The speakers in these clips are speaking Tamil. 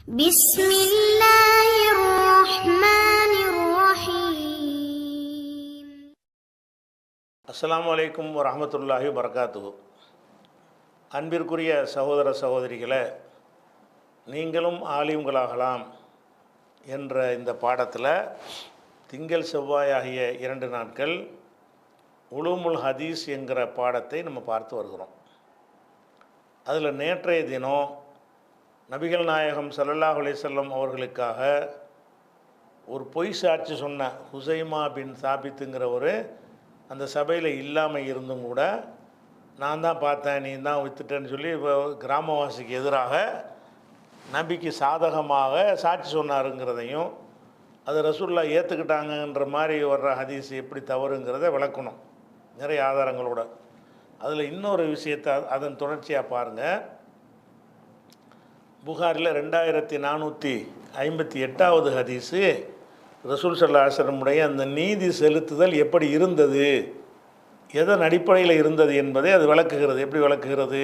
بسم الله الرحمن الرحيم. அஸ்ஸலாமு அலைக்கும் வரஹ்மத்துல்லாஹி வபரகாத்துஹு. அன்பிற்குரிய சகோதர சகோதரிகளே, நீங்களும் ஆலிம்களாகலாம் என்ற இந்த பாடத்தில் திங்கள் செவ்வாய் ஆகிய 2 நாட்கள் உலூமுல் ஹதீஸ் என்கிற பாடத்தை நம்ம பார்த்து வருகிறோம். அதில் நேற்றைய தினம் நபிகள் நாயகம் ஸல்லல்லாஹு அலைஹி வஸல்லம் அவர்களுக்காக ஒரு பொய் சாட்சி சொன்ன ஹுசைமா பின் சாபித்துங்கிற ஒரு அந்த சபையில் இல்லாமல் இருந்தும் கூட நான் தான் பார்த்தேன், நீ தான் வித்துட்டேன்னு சொல்லி கிராமவாசிக்கு எதிராக நபிக்கு சாதகமாக சாட்சி சொன்னாருங்கிறதையும் அது ரசூலுல்லாஹ் ஏற்றுக்கிட்டாங்கன்ற மாதிரி வர்ற ஹதீஸ் எப்படி தவறுங்கிறத விளக்கணும் நிறைய ஆதாரங்களோட. அதில் இன்னொரு விஷயத்தை அதன் தொடர்ச்சியாக பாருங்கள். புகாரில் 2458வது ஹதீஸு ரசூல் ஸல்லல்லாஹு அலைஹி வஸல்லமுடைய அந்த நீதி செலுத்துதல் எப்படி இருந்தது, எதன் அடிப்படையில் இருந்தது என்பதை அது விளக்குகிறது. எப்படி விளக்குகிறது?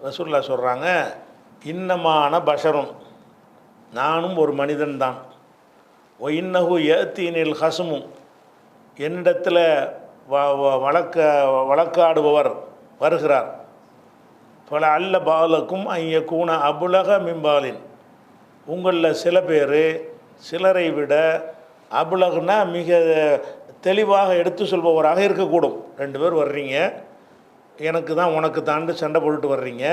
ரசூலுல்லாஹ் சொல்கிறாங்க, இன்னமான பஷரும், நானும் ஒரு மனிதன்தான். ஒ இன்னஹு யத்தீனில் ஹசுமும், என்னிடத்தில் வழக்காடுபவர் வருகிறார். பல அல்ல பாலக்கும் ஐய கூண அபுலக மிம்பாலின், உங்களில் சில பேர் சிலரை விட அபுலகுனா மிக தெளிவாக எடுத்து சொல்பவராக இருக்கக்கூடும். 2 பேர் வர்றீங்க, எனக்கு தான் உனக்கு தாண்டு சண்டை போட்டுட்டு வர்றீங்க.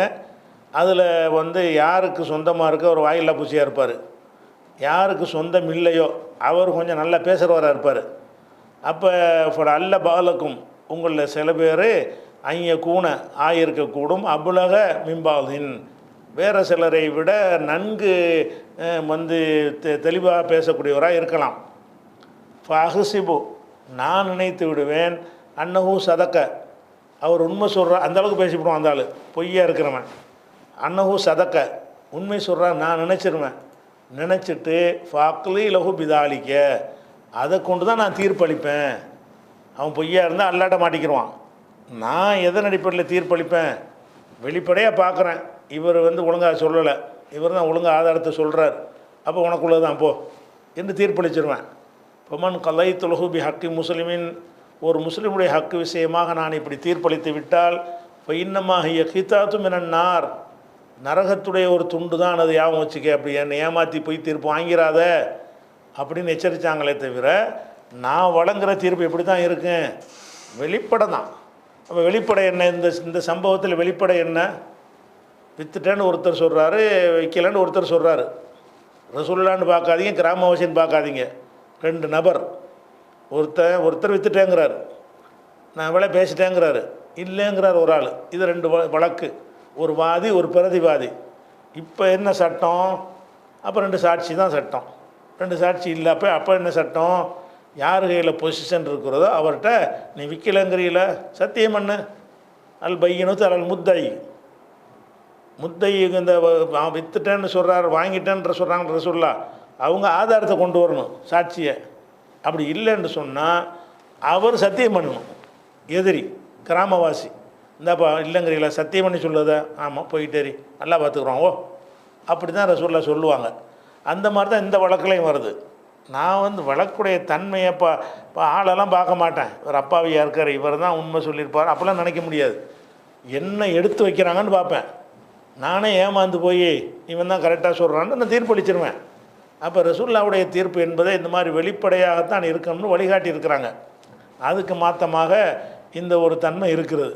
அதில் யாருக்கு சொந்தமாக இருக்க ஒரு வாயில்லா பூச்சியாக இருப்பார், யாருக்கு சொந்தம் இல்லையோ அவர் கொஞ்சம் நல்லா பேசுகிறவராக இருப்பார். அப்போ அல்ல பாலக்கும், உங்களில் சில பேர் ஐய கூண ஆயிருக்கக்கூடும் அபுலக மிம்பாலின், வேறு சிலரை விட நன்கு தெளிவாக பேசக்கூடியவராக இருக்கலாம். ஃபஹசிபு, நான் நினைத்து விடுவேன், அன்னஹு சதக்க, அவர் உண்மை சொல்கிறார், அந்தளவுக்கு பேசிவிடுவோம் அந்த ஆள் பொய்யா இருக்கிறவன். அன்னஹு சதக்க, உண்மை சொல்கிறார் நான் நினச்சிருவேன். நினச்சிட்டு ஃபாக்லி லஹு பிதாலிக்க, அதை கொண்டு தான் நான் தீர்ப்பளிப்பேன். அவன் பொய்யா இருந்தால் அல்லாட்ட மாட்டிக்கிடுவான். நான் எதன் அடிப்படையில் தீர்ப்பளிப்பேன்? வெளிப்படையாக பார்க்குறேன், இவர் ஒழுங்காக சொல்லலை, இவர் தான் ஒழுங்காக ஆதாரத்தை சொல்கிறார், அப்போ உனக்குள்ளது தான் போ என்று தீர்ப்பளிச்சிருவேன். பொமன் கலை துலகு பி ஹக்கி முஸ்லிமின், ஒரு முஸ்லீமுடைய ஹக்கு விஷயமாக நான் இப்படி தீர்ப்பளித்து விட்டால் இப்போ இன்னமாக ஹிதாத்து மினன்னார், நரகத்துடைய ஒரு துண்டு தான் அது, யாபம் வச்சுக்க, அப்படி என்னை ஏமாற்றி போய் தீர்ப்பு வாங்கிறாத அப்படின்னு எச்சரித்தாங்களே தவிர நான் வழங்குகிற தீர்ப்பு எப்படி தான் இருக்கேன்? வெளிப்படை தான். அப்போ வெளிப்படை என்ன? இந்த சம்பவத்தில் வெளிப்படை என்ன? வித்துட்டேன்னு ஒருத்தர் சொல்கிறாரு, வைக்கலன்னு ஒருத்தர் சொல்கிறாரு. ரசூலுல்லாஹ்னு பார்க்காதீங்க, கிராமவாசின்னு பார்க்காதீங்க. 2 நபர், ஒருத்தர் வித்துட்டேங்கிறார், நான் விலை பேசிட்டேங்கிறாரு, இல்லைங்கிறார் ஒரு ஆள். இது 2 வழக்கு, ஒரு வாதி ஒரு பிரதிவாதி. இப்போ என்ன சட்டம்? அப்போ 2 சாட்சி தான் சட்டம். 2 சாட்சி இல்லை, அப்போ என்ன சட்டம்? யார் கையில் பொசிஷன் இருக்கிறதோ அவர்கிட்ட நீ விற்கலைங்கிறீல சத்தியம் பண்ணு. அல் பையனுத்து அல் முத்தை, முத்தை இந்த வித்துட்டேன்னு சொல்கிறார், வாங்கிட்டேன்ற சொல்கிறாங்க ரசூலுல்லாஹ், அவங்க ஆதாரத்தை கொண்டு வரணும், சாட்சியை. அப்படி இல்லைன்னு சொன்னால் அவர் சத்தியம் பண்ணணும். எதிரி கிராமவாசி, இந்தாப்பா இல்லைங்கிறீங்களா, சத்தியம் பண்ணி சொல்லுத, ஆமாம் போயிட்டேரி நல்லா பார்த்துக்குறோம், ஓ அப்படி தான் ரசூலுல்லாஹ் சொல்லுவாங்க. அந்த மாதிரி தான் இந்த வழக்குலையும் வருது. நான் வழக்குடைய தன்மையை இப்போ ஆளெல்லாம் பார்க்க மாட்டேன், இவர் அப்பாவியாக இருக்கார், இவர் தான் உண்மை சொல்லியிருப்பார் அப்போல்லாம் நினைக்க முடியாது. என்ன எடுத்து வைக்கிறாங்கன்னு பார்ப்பேன். நானே ஏமாந்து போய் இவன் தான் கரெக்டாக சொல்கிறான்னு நான் தீர்ப்பளிச்சிருவேன். அப்போ ரசூலுல்லாஹ்வுடைய தீர்ப்பு என்பதை இந்த மாதிரி வெளிப்படையாகத்தான் இருக்கணும்னு வழிகாட்டி இருக்கிறாங்க. அதுக்கு மாற்றமாக இந்த ஒரு தன்மை இருக்கிறது.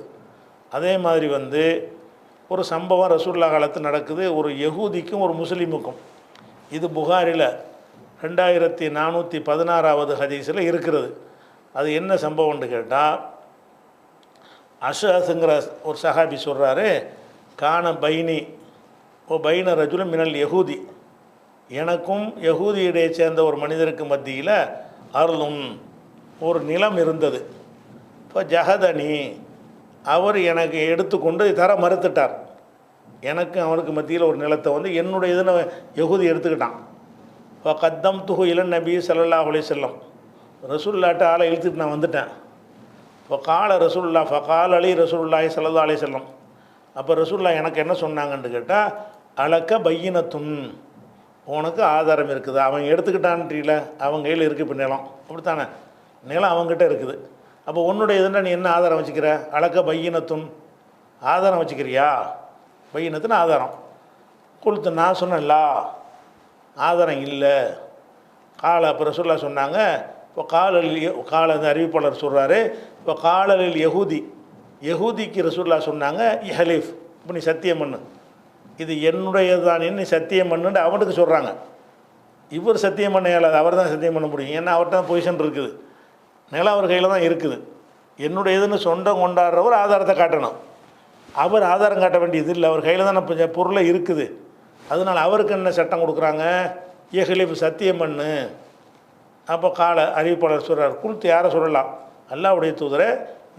அதே மாதிரி ஒரு சம்பவம் ரசூலுல்லாஹ் காலத்தில் நடக்குது, ஒரு யகூதிக்கும் ஒரு முஸ்லீமுக்கும். இது புகாரில் 2416வது ஹதீஸில் இருக்கிறது. அது என்ன சம்பவம்னு கேட்டால், அஷாஸுங்கிற ஒரு சஹாபி சொல்கிறாரு, கான பைனி ஓ பைன ரஜுலும் மினல் யகூதி, எனக்கும் யகூதியிடையே சேர்ந்த ஒரு மனிதருக்கு மத்தியில் அருளும் ஒரு நிலம் இருந்தது. இப்போ ஜஹதனி, அவர் எனக்கு எடுத்துக்கொண்டு தர மறுத்துட்டார். எனக்கு அவருக்கு மத்தியில் ஒரு நிலத்தை என்னுடைய இதுன்னு யகூதி எடுத்துக்கிட்டான். இப்போ கத்தம் துகு இளன் நபி ஸல்லல்லாஹு அலைஹி வஸல்லம், ரசூலுல்லாஹ்ட்ட ஆளை இழுத்துட்டு நான் வந்துட்டேன். இப்போ கால ரசூலுல்லாஹ் ஃபகால் அலி ரசூலுல்லாஹி ஸல்லல்லாஹு அலைஹி வஸல்லம், அப்போ ரசூலுல்லாஹ் எனக்கு என்ன சொன்னாங்கன்னு கேட்டால், அலக்க பையினத்துன், உனக்கு ஆதாரம் இருக்குது. அவன் எடுத்துக்கிட்டான்ட்டில, அவன் கையில் இருக்குது இப்போ நிலம், அப்படித்தானே? நிலம் அவங்ககிட்ட இருக்குது. அப்போ உன்னுடைய இதுன்னா நீ என்ன ஆதாரம் வச்சுக்கிற? அழக்க பையினத்துன் ஆதாரம் வச்சுக்கிறியா? பையினத்துன்னு ஆதாரம் கொடுத்து நான் சொன்னேன்ல, ஆதாரம் இல்லை. அப்போ ரசூலுல்லாஹ் சொன்னாங்க, இப்போ அந்த அறிவிப்பாளர் சொல்கிறாரு, இப்போ காலலில் யஹூதிக்கு ரசூலுல்லாஹ் சொன்னாங்க இஹலிஃப், இப்போ நீ சத்தியம் பண்ணு, இது என்னுடையதான், நீ சத்தியம் பண்ணுன்னு அவனுக்கு சொல்கிறாங்க. இவர் சத்தியம் பண்ண இயலாது, அவர் தான் சத்தியம் பண்ண முடியும். ஏன்னா அவர்கிட்ட தான் பொசிஷன் இருக்குது, நிலம் அவர் கையில் தான் இருக்குது. என்னுடையதுன்னு சொந்தம் கொண்டாடுறவர் ஆதாரத்தை காட்டணும். அவர் ஆதாரம் காட்ட வேண்டியது இல்லை, அவர் கையில் தான் பொருளை இருக்குது. அதனால் அவருக்கு என்ன சட்டம் கொடுக்குறாங்க? இஹலிஃப், சத்தியம் பண்ணு. அப்போ அறிவிப்பாளர் சொல்கிறார், குல்த்து யாரை சொல்லலாம்? அல்லாஹ்வுடைய தூதரை,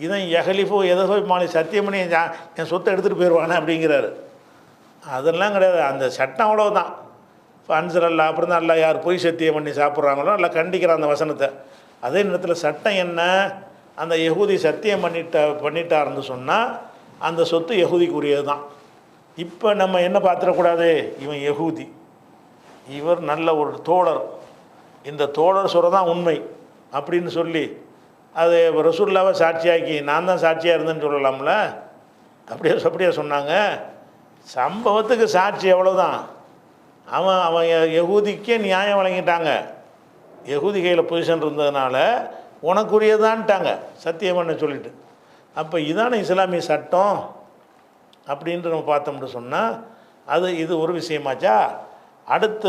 இதை யஹலிஃபோ எதோ மாலி சத்தியம் பண்ணி என் சொத்தை எடுத்துகிட்டு போயிடுவானே அப்படிங்கிறாரு. அதெல்லாம் கிடையாது, அந்த சட்டம் அவ்வளோதான். இப்போ அன்சர் அல்லா, அப்புறம் தான் அல்லா யார் பொய் சத்தியம் பண்ணி சாப்பிட்றாங்களோ அல்ல கண்டிக்கிறான் அந்த வசனத்தை. அதே நேரத்தில் சட்டம் என்ன? அந்த யஹூதி சத்தியம் பண்ணிட்டாருன்னு சொன்னால் அந்த சொத்து யஹூதிக்கு உரியது தான். இப்போ நம்ம என்ன பார்த்துடக்கூடாது, இவன் யஹூதி, இவர் நல்ல ஒரு தோழர், இந்த தோழர் சொல்கிறதான் உண்மை அப்படின்னு சொல்லி அது ரசூலுல்லாவை சாட்சியாக்கி நான் தான் சாட்சியாக இருந்தேன்னு சொல்லலாம்ல? அப்படியே சொன்னாங்க. சம்பவத்துக்கு சாட்சி எவ்வளோதான். அவன் யஹூதிக்கே நியாயம் வழங்கிட்டாங்க. யஹூதி கையில் பொசிஷன் இருந்ததுனால உனக்குரியதான்ட்டாங்க சத்தியம் பண்ண சொல்லிட்டு. அப்போ இதான இஸ்லாமிய சட்டம் அப்படின்ட்டு நம்ம பார்த்தோம்னு சொன்னால் இது ஒரு விஷயமாச்சா. அடுத்து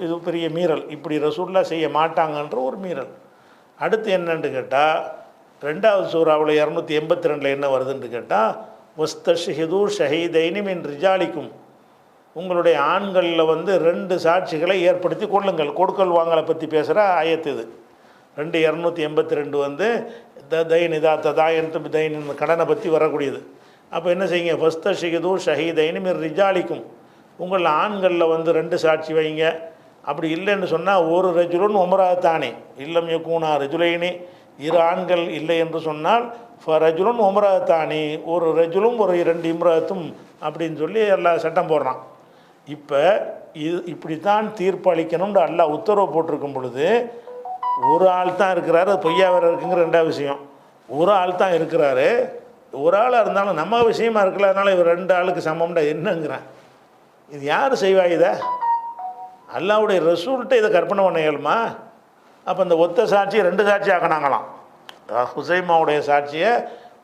இது பெரிய மீறல், இப்படி ரசூலுல்லாஹ் செய்ய மாட்டாங்கன்ற ஒரு மீறல். அடுத்து என்னன்னு கேட்டால், 2வது சூறாவில் 282 என்ன வருதுன்னு கேட்டால், வஸ்தஷ்ஹிது ஷஹீதைனி மின் ரிஜாலிக்கும், உங்களுடைய ஆண்களில் 2 சாட்சிகளை ஏற்படுத்தி கொள்ளுங்கள். கொடுக்கல் வாங்கலை பற்றி பேசுகிற ஆயத்து இது. 282 தைன் இதா ததாயன்ட்டு தைன் கடனை பற்றி வரக்கூடியது. அப்போ என்ன செய்யுங்க? வஸ்தஷ்ஹிது ஷஹீதைனி மின் ரிஜாலிக்கும், உங்கள் ஆண்களில் 2 சாட்சி வைங்க. அப்படி இல்லைன்னு சொன்னால் ஒரு ரஜுலுன் உமராத்தானே இல்லம் யக்கூனா ரஜுலைனி, 2 ஆண்கள் இல்லை என்று சொன்னால் ரஜுலுன் உமராத்தானி, ஒரு ரஜுலும் ஒரு 2 இம்ராத்தும் அப்படின்னு சொல்லி எல்லாம் சட்டம் போடுறான். இப்போ இப்படித்தான் தீர்ப்பு அளிக்கணும்னு அல்லாஹ் உத்தரவு போட்டிருக்கும் பொழுது ஒரு ஆள் தான் இருக்கிறாரு, அது பொய்யா வேறு இருக்குங்கிற 2வது விஷயம். ஒரு ஆள் தான் இருக்கிறாரு, ஒரு ஆளாக இருந்தாலும் நம்ம விஷயமா இருக்கல, அதனால் இவர் 2 ஆளுக்கு சமம்டா என்னங்கிறேன். இது யார் செய்வா? இதை அல்லாஹ்வுடைய ரசூல்கிட்ட இதை கற்பனை பண்ண இயலுமா? அப்போ இந்த ஒத்த சாட்சியை 2 சாட்சி ஆக்கினாங்களாம். ஹுசைமாவுடைய சாட்சியை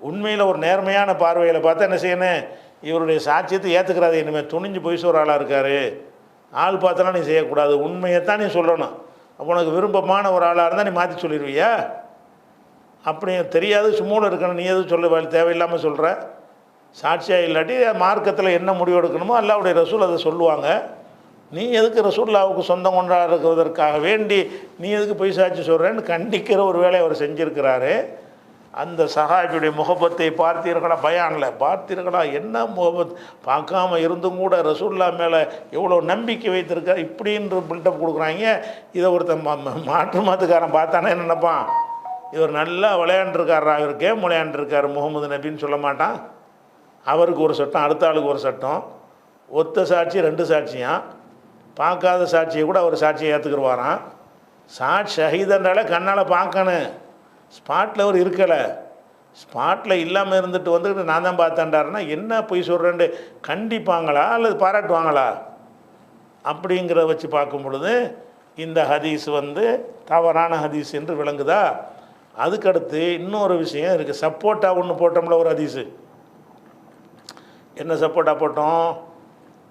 உண்மையில் ஒரு நேர்மையான பார்வையில் பார்த்தா என்ன செய்யணும்? இவருடைய சாட்சியத்தை ஏற்றுக்கிறாது, இனிமேல் துணிஞ்சு போய் சொல்கிற ஆளாக இருக்கார், ஆள் பார்த்தலாம் நீ செய்யக்கூடாது, உண்மையைத்தான் நீ சொல்லணும். அப்போ உனக்கு விருப்பமான ஒரு ஆளாக இருந்தால் நீ மாற்றி சொல்லிடுவியா? அப்படி தெரியாது சும்மாவில் இருக்கணும், நீ எதுவும் சொல்ல தேவையில்லாமல் சொல்கிற. சாட்சியாக இல்லாட்டி மார்க்கத்தில் என்ன முடிவு எடுக்கணுமோ அல்லாஹ்வுடைய ரசூல் அதை சொல்லுவாங்க. நீ எதுக்கு ரசூலுல்லாவுக்கு சொந்தம் கொண்டாடுறதற்காக வேண்டி நீ எதுக்கு பொய் சாட்சி சொல்கிறேன்னு கண்டிக்கிற ஒரு வேலையை அவர் செஞ்சுருக்கிறாரு. அந்த சஹாபியுடைய முகப்பத்தை பார்த்தீர்களா? பயானில் பார்த்தீர்களா? என்ன முகப்பத், பார்க்காம இருந்தும் கூட ரசூலுல்லா மேலே எவ்வளோ நம்பிக்கை வைத்திருக்கார் இப்படின்ற பில்டப் கொடுக்குறாங்க. இதை ஒருத்தன் மாற்று மாத்துக்காரன் பார்த்தானே என்ன நினைப்பான்? இவர் நல்லா விளையாண்டுருக்காரா, இவர் கேம் விளையாண்டுருக்கார் முகமது நபின்னு சொல்ல மாட்டான். அவருக்கு ஒரு சட்டம், அடுத்த ஆளுக்கு ஒரு சட்டம். ஒத்த சாட்சி 2 சாட்சியான், பார்க்காத சாட்சியை கூட அவர் சாட்சியை ஏற்றுக்குருவாராம். ஷஹீதன்றால கண்ணால் பார்க்கணும், ஸ்பாட்டில் அவர் இருக்கலை, ஸ்பாட்டில் இல்லாமல் இருந்துட்டு நான் தான் பார்த்தேன்டாருன்னா என்ன பொய் சொல்கிறேன்ட்டு கண்டிப்பாங்களா அல்லது பாராட்டுவாங்களா? அப்படிங்கிறத வச்சு பார்க்கும் பொழுது இந்த ஹதீஸ் தவறான ஹதீஸ் என்று விளங்குதா. அதுக்கடுத்து இன்னொரு விஷயம் இருக்குது. சப்போட்டா ஒன்று போட்டோம்ல ஒரு ஹதீஸு. என்ன சப்போட்டா போட்டோம்?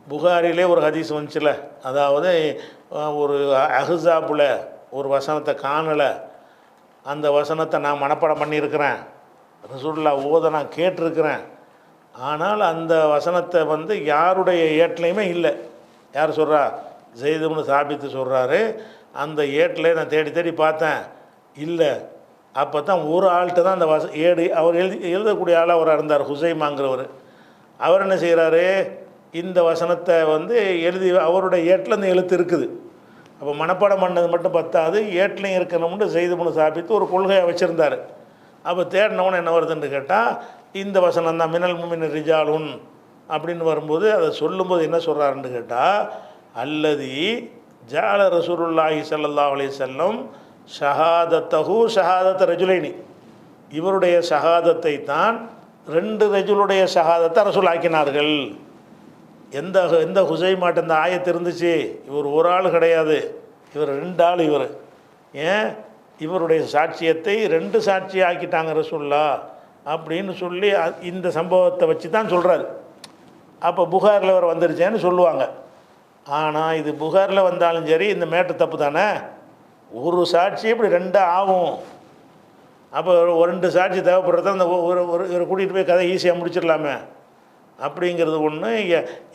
புகாரிலே ஒரு ஹதீஸ் வந்துச்சுல, அதாவது ஒரு அஹ்ஸாபுல ஒரு வசனத்தை காணலை, அந்த வசனத்தை நான் மனப்பாடம் பண்ணியிருக்கிறேன், ரசூலுல்லாஹ் ஓத நான் கேட்டிருக்கிறேன், ஆனால் அந்த வசனத்தை யாருடைய ஏட்லையுமே இல்லை. யார் சொல்கிறா? ஸைத் இப்னு சாபித் சொல்கிறாரு. அந்த ஏட்டில் நான் தேடி தேடி பார்த்தேன், இல்லை. அப்போ தான் ஒரு ஆள்கிட்ட தான் அந்த அவர் எழுதக்கூடிய ஆளாக அவராக இருந்தார், ஹுசைமாங்கிறவர். அவர் என்ன செய்கிறாரு? இந்த வசனத்தை எழுதி அவருடைய ஏட்டில் அந்த எழுத்து இருக்குது. அப்போ மனப்பாடம் பண்ணது மட்டும் பத்தாது, ஏட்லையும் இருக்கணும்னு ஸைத் இப்னு சாபித் ஒரு கொள்கையை வச்சுருந்தார். அப்போ தேடினவனு என்ன வருதுன்னு கேட்டால் இந்த வசனம் தான் மினல் முமின் ரிஜாலுன் அப்படின்னு வரும்போது அதை சொல்லும்போது என்ன சொல்கிறாருன்னு கேட்டால் அல்லதி ஜால ரசூலுல்லாஹி ஸல்லல்லாஹு அலைஹி வஸல்லம் ஷஹாதத்தஹு ஷஹாதத்த ரஜுலைனி, இவருடைய ஷஹாதத்தை தான் ரெண்டு ரஜுலுடைய ஷஹாதத்தை ரசூல் ஆக்கினார்கள். எந்த எந்த ஹுசைமாட்ட இந்த ஆயத்து இருந்துச்சு? இவர் ஒரு ஆள் கிடையாது, இவர் ரெண்டு ஆள். இவர் ஏன் இவருடைய சாட்சியத்தை ரெண்டு சாட்சி ஆக்கிட்டாங்க ரசூல்லா அப்படின்னு சொல்லி இந்த சம்பவத்தை வச்சு தான் சொல்கிறாரு. அப்போ புகாரில் அவர் வந்துருச்சேன்னு சொல்லுவாங்க. ஆனால் இது புகாரில் வந்தாலும் சரி இந்த மேட்டு தப்பு தானே. ஒரு சாட்சி இப்படி ரெண்டாக ஆகும். அப்போ ஒரு ரெண்டு சாட்சி தேவைப்படுறத அந்த ஒரு கூட்டிகிட்டு போய் கதை ஈஸியாக முடிச்சிடலாமே அப்படிங்கிறது ஒன்று.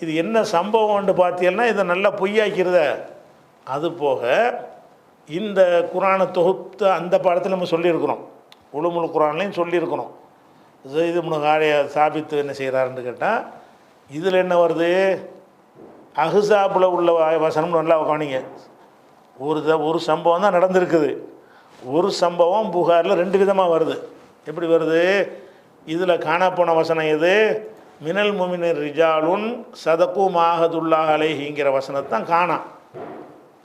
இது என்ன சம்பவம்னு பார்த்தீங்கன்னா இதை நல்லா பொய்யாக்கிறத. அது போக இந்த குரானை தொகுத்து அந்த பாடத்தில் நம்ம சொல்லியிருக்கிறோம், உலுமுல் குரான்லையும் சொல்லியிருக்கிறோம். இது முன்னாடிய சாபித்து என்ன செய்கிறாருன்னு கேட்டால் இதில் என்ன வருது? அஹ்ஸாபில் உள்ள வசனம் நல்லா கவனிங்க. ஒரு சம்பவம் தான் நடந்திருக்குது. ஒரு சம்பவம் புகாரில் ரெண்டு விதமாக வருது. எப்படி வருது? இதில் காணப்போன வசனம் எது? மினல் முமினர் ரிஜாலுன் சதக்கு மாஹதுல்லாஹ் அலைஹிங்கிற வசனத்தான் காணா.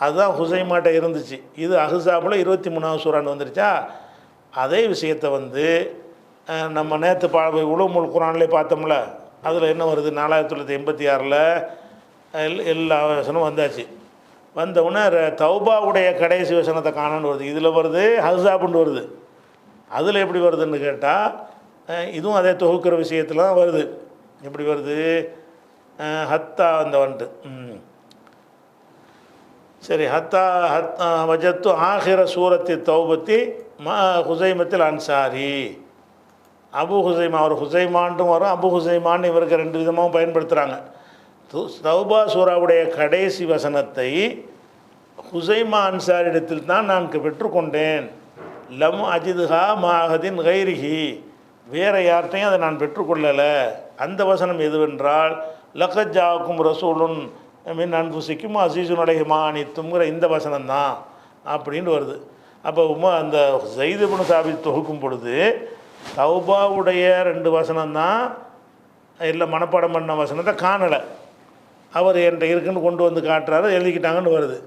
அதுதான் ஹுசைமாட்ட இருந்துச்சு. இது அஹ்ஸாபில் 23வது சூறான்னு வந்துருச்சா. அதே விஷயத்தை வந்து நம்ம நேற்று உலுமுல் குரான்லேயே பார்த்தோம்ல, அதில் என்ன வருது? 4986 எல்லா வசனமும் வந்தாச்சு. வந்தவுடனே தௌபாவுடைய கடைசி வசனத்தை காணன்னு வருது. இதில் வருது அஹ்ஸாப்னு வருது. அதில் எப்படி வருதுன்னு கேட்டால் இதுவும் அதே தொகுக்கிற விஷயத்தில் தான் வருது. எப்படி வருது? ஹத்தா அந்த வந்துட்டு சரி ஹத்தா வஜத்து ஆஹிர சூரத்தி தௌபத்தி ஹுசைமத்தில் அன்சாரி. அபு ஹுசைமா, அவர் ஹுசைமான்ட்டும் வரும், அபு ஹுசைமான்னு இவருக்கு ரெண்டு விதமாகவும் பயன்படுத்துகிறாங்க. தௌபா சூராவுடைய கடைசி வசனத்தை ஹுசைமா அன்சாரிடத்தில் தான் நான் பெற்றுக்கொண்டேன். லம் அஜிதுஹா மாஹதின் கைரிஹி, வேறு யார்கிட்டையும் அதை நான் பெற்றுக்கொள்ளலை. அந்த வசனம் எதுவென்றால் லக்கத் ஜாக்கும் ரசூலுன் மின் அன்புசிக்கும் அசீசுன் அலைஹிமா அனித்துங்கிற இந்த வசனம்தான் அப்படின்னு வருது. அப்போ அந்த ஸைத் இப்னு சாபித் தொகுக்கும் பொழுது தௌபாவுடைய ரெண்டு வசனம்தான் எல்லாம் மனப்பாடம் பண்ண வசனத்தை காணலை. அவர் என்கிட்ட இருக்குன்னு கொண்டு வந்து காட்டுறாரு, எழுதிக்கிட்டாங்கன்னு வருது.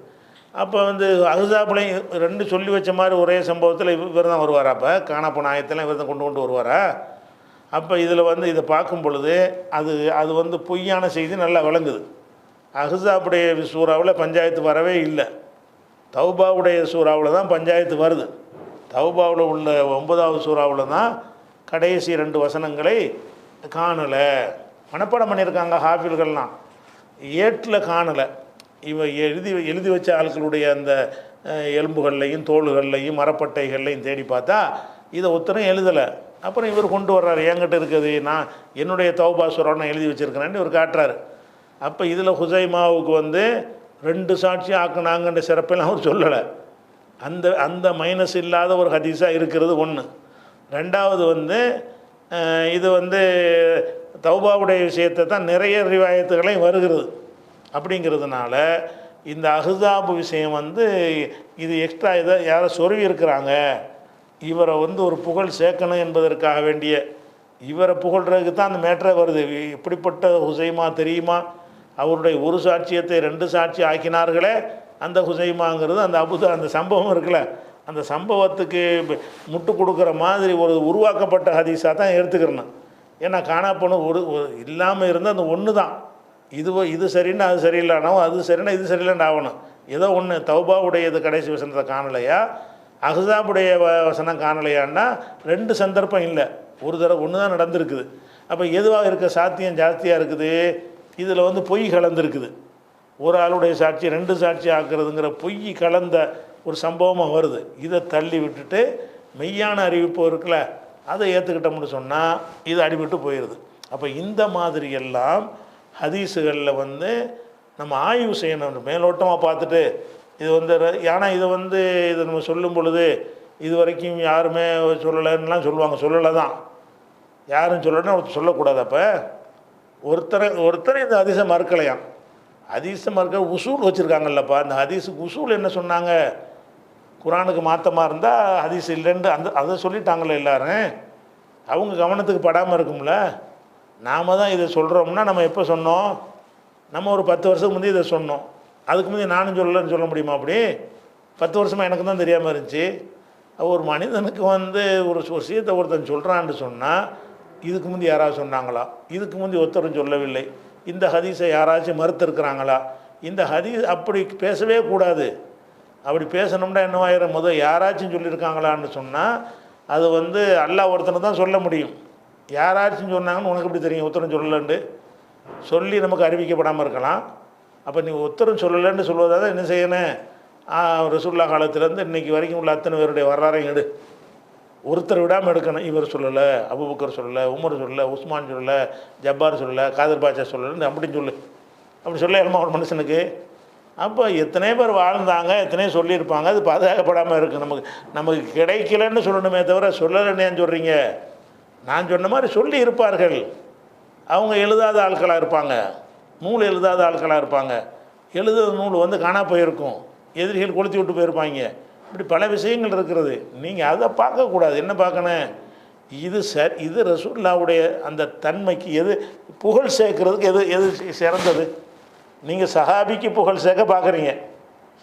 அப்போ வந்து அஹ்ஸாப்லையும் ரெண்டு சொல்லி வச்ச மாதிரி ஒரே சம்பவத்தில் இவர் தான் வருவாரா? அப்போ காணப்போன ஆயத்தெல்லாம் இவர் தான் கொண்டு வருவாரா? அப்போ இதில் வந்து இதை பார்க்கும் பொழுது அது வந்து பொய்யான செய்தி நல்லா விளங்குது. அஹ்ஸாபுடைய சூறாவில் பஞ்சாயத்து வரவே இல்லை. தௌபாவுடைய சூறாவில் தான் பஞ்சாயத்து வருது. தௌபாவில் உள்ள 9வது சூறாவில் தான் கடைசி ரெண்டு வசனங்களை காணலை. மனப்பாடம் பண்ணியிருக்காங்க ஹாஃபில்கள்லாம், ஏட்டில் காணலை. எழுதி வச்ச ஆட்களுடைய அந்த எலும்புகள்லையும் தோள்கள்லையும் மரப்பட்டைகள்லையும் தேடி பார்த்தா இதை ஒத்தரும் எழுதலை. அப்புறம் இவர் கொண்டு வர்றாரு, என்கிட்ட இருக்குது, நான் என்னுடைய தௌபா சூறாவை நான் எழுதி வச்சுருக்கிறேன்னு இவர் காட்டுறாரு. அப்போ இதில் ஹுசைமாவுக்கு வந்து ரெண்டு சாட்சி ஆக்குனாங்கன்ற சிறப்பெல்லாம் அவர் சொல்லலை. அந்த மைனஸ் இல்லாத ஒரு ஹதீஸாக இருக்கிறது ஒன்று. ரெண்டாவது வந்து இது வந்து தௌபாவுடைய விஷயத்தை தான் நிறைய ரிவாயத்துகளையும் வருகிறது. அப்படிங்கிறதுனால இந்த அஹ்ஸாப் விஷயம் வந்து இது எக்ஸ்ட்ரா இதை யாரை சொருவி இருக்கிறாங்க, இவரை வந்து ஒரு புகழ் சேர்க்கணும் என்பதற்காக வேண்டிய இவரை புகழ்றதுக்கு தான் அந்த மேட்டரே வருது. இப்படிப்பட்ட ஹுசைமா தெரியுமா, அவருடைய ஒரு சாட்சியத்தை ரெண்டு சாட்சி ஆக்கினார்களே அந்த ஹுசைமாங்கிறது அந்த சம்பவம் இருக்குல்ல, அந்த சம்பவத்துக்கு முட்டு கொடுக்குற மாதிரி ஒரு உருவாக்கப்பட்ட ஹதீஸாக தான் எடுத்துக்கிறணும். ஏன்னா காணாப்போன ஒரு இல்லாமல் இருந்தால் அந்த ஒன்று தான். இது சரின்னா அது சரியில்லைனாவும், அது சரின்னா இது சரியில்லைன்னு ஆகணும். ஏதோ ஒன்று தௌபாவுடைய கடைசி வசனத்தை காணலையா, அஹ்ஸாபுடைய வசனம் காணலையான்னா ரெண்டு சந்தர்ப்பம் இல்லை, ஒரு தடவை ஒன்று தான் நடந்திருக்குது. அப்போ எதுவாக இருக்க சாத்தியம் ஜாஸ்தியாக இருக்குது? இதில் வந்து பொய் கலந்துருக்குது. ஒரு ஆளுடைய சாட்சி ரெண்டு சாட்சி ஆக்குறதுங்கிற பொய் கலந்த ஒரு சம்பவமாக வருது. இதை தள்ளி விட்டுட்டு மெய்யான அறிவிப்பு இருக்குல்ல, அதை ஏற்றுக்கிட்டோம்னு சொன்னால் இது அடிபட்டு போயிடுது. அப்போ இந்த மாதிரி எல்லாம் ஹதீஸுகளில் வந்து நம்ம ஆய்வு செய்யணும். மேலோட்டமாக பார்த்துட்டு இது வந்து ஆனால் இதை நம்ம சொல்லும் பொழுது இது வரைக்கும் யாருமே சொல்லலைன்னுலாம் சொல்லுவாங்க. சொல்லலை தான், யாரும் சொல்லலைன்னா சொல்லக்கூடாது. அப்போ ஒருத்தர் இந்த ஹதீஸை மறுக்கலையாம். ஹதீஸை மறுக்க உசூல் வச்சுருக்காங்கல்லப்பா. அந்த ஹதீஸுக்கு உசூல் என்ன சொன்னாங்க? குரானுக்கு மாற்றமாக இருந்தால் ஹதீஸ் இல்லைன்னு அதை சொல்லிட்டாங்களே எல்லாரும். அவங்க கவனத்துக்கு படாமல் இருக்கும்ல. நாம் தான் இதை சொல்கிறோம்னா நம்ம எப்போ சொன்னோம்? நம்ம ஒரு 10 வருஷத்துக்கு முந்தைய இதை சொன்னோம். அதுக்கு முந்தைய நானும் சொல்லலைன்னு சொல்ல முடியுமா? அப்படி 10 வருஷமாக எனக்கு தான் தெரியாமல் இருந்துச்சு. ஒரு மனிதனுக்கு வந்து ஒரு விஷயத்தை ஒருத்தன் சொல்கிறான்னு சொன்னால் இதுக்கு முந்தி யாராவது சொன்னாங்களா? இதுக்கு முந்தி ஒருத்தரும் சொல்லவில்லை. இந்த ஹதீஸை யாராச்சும் மறுத்திருக்கிறாங்களா? இந்த ஹதீஸ் அப்படி பேசவே கூடாது. அப்படி பேசணும்னா என்னவாயிரம்? முதல் யாராச்சும் சொல்லியிருக்காங்களான்னு சொன்னால் அது வந்து அல்லாஹ் ஒருத்தனை தான் சொல்ல முடியும். யாராச்சும் சொன்னாங்கன்னு உனக்கு எப்படி தெரியும் ஒருத்தரும் சொல்லலன்ட்டு? சொல்லி நமக்கு அறிவிக்கப்படாமல் இருக்கலாம். அப்போ நீ ஒருத்தரும் சொல்லலைன்னு சொல்வதாக என்ன செய்யணும்? ரசூலுல்லாஹ் காலத்திலேருந்து இன்றைக்கி வரைக்கும் உள்ள அத்தனை பேருடைய வரலாறையும் எடு. ஒருத்தர் விடாமல் எடுக்கணும். இவர் சொல்லலை, அபூபக்கர் சொல்லலை, உமர் சொல்லலை, உஸ்மான் சொல்லலை, ஜப்பார் சொல்லலை, காதர் பாட்சா சொல்லலைன்னு அப்படின்னு சொல்லு. அப்படி சொல்ல இயலுமா ஒரு மனுஷனுக்கு? அப்போ எத்தனை பேர் வாழ்ந்தாங்க, எத்தனையோ சொல்லியிருப்பாங்க. அது பாதுகாக்கப்படாமல் இருக்குது. நமக்கு கிடைக்கலன்னு சொல்லணுமே தவிர சொல்லலைன்னு ஏன் சொல்கிறீங்க? நான் சொன்ன மாதிரி சொல்லி இருப்பார்கள். அவங்க எழுதாத ஆட்களாக இருப்பாங்க, நூல் எழுதாத ஆட்களாக இருப்பாங்க. எழுதுகிற நூல் வந்து காணா போயிருக்கும், எதிரிகள் கொளுத்தி விட்டு போயிருப்பாங்க. இப்படி பல விஷயங்கள் இருக்கிறது. நீங்கள் அதை பார்க்கக்கூடாது. என்ன பார்க்கணும்? இது ரசூலுல்லாஹ்வுடைய அந்த தன்மைக்கு எது புகழ் சேர்க்கறதுக்கு எது சிறந்தது? நீங்கள் சஹாபிக்கு புகழ் சேர்க்க பார்க்குறீங்க.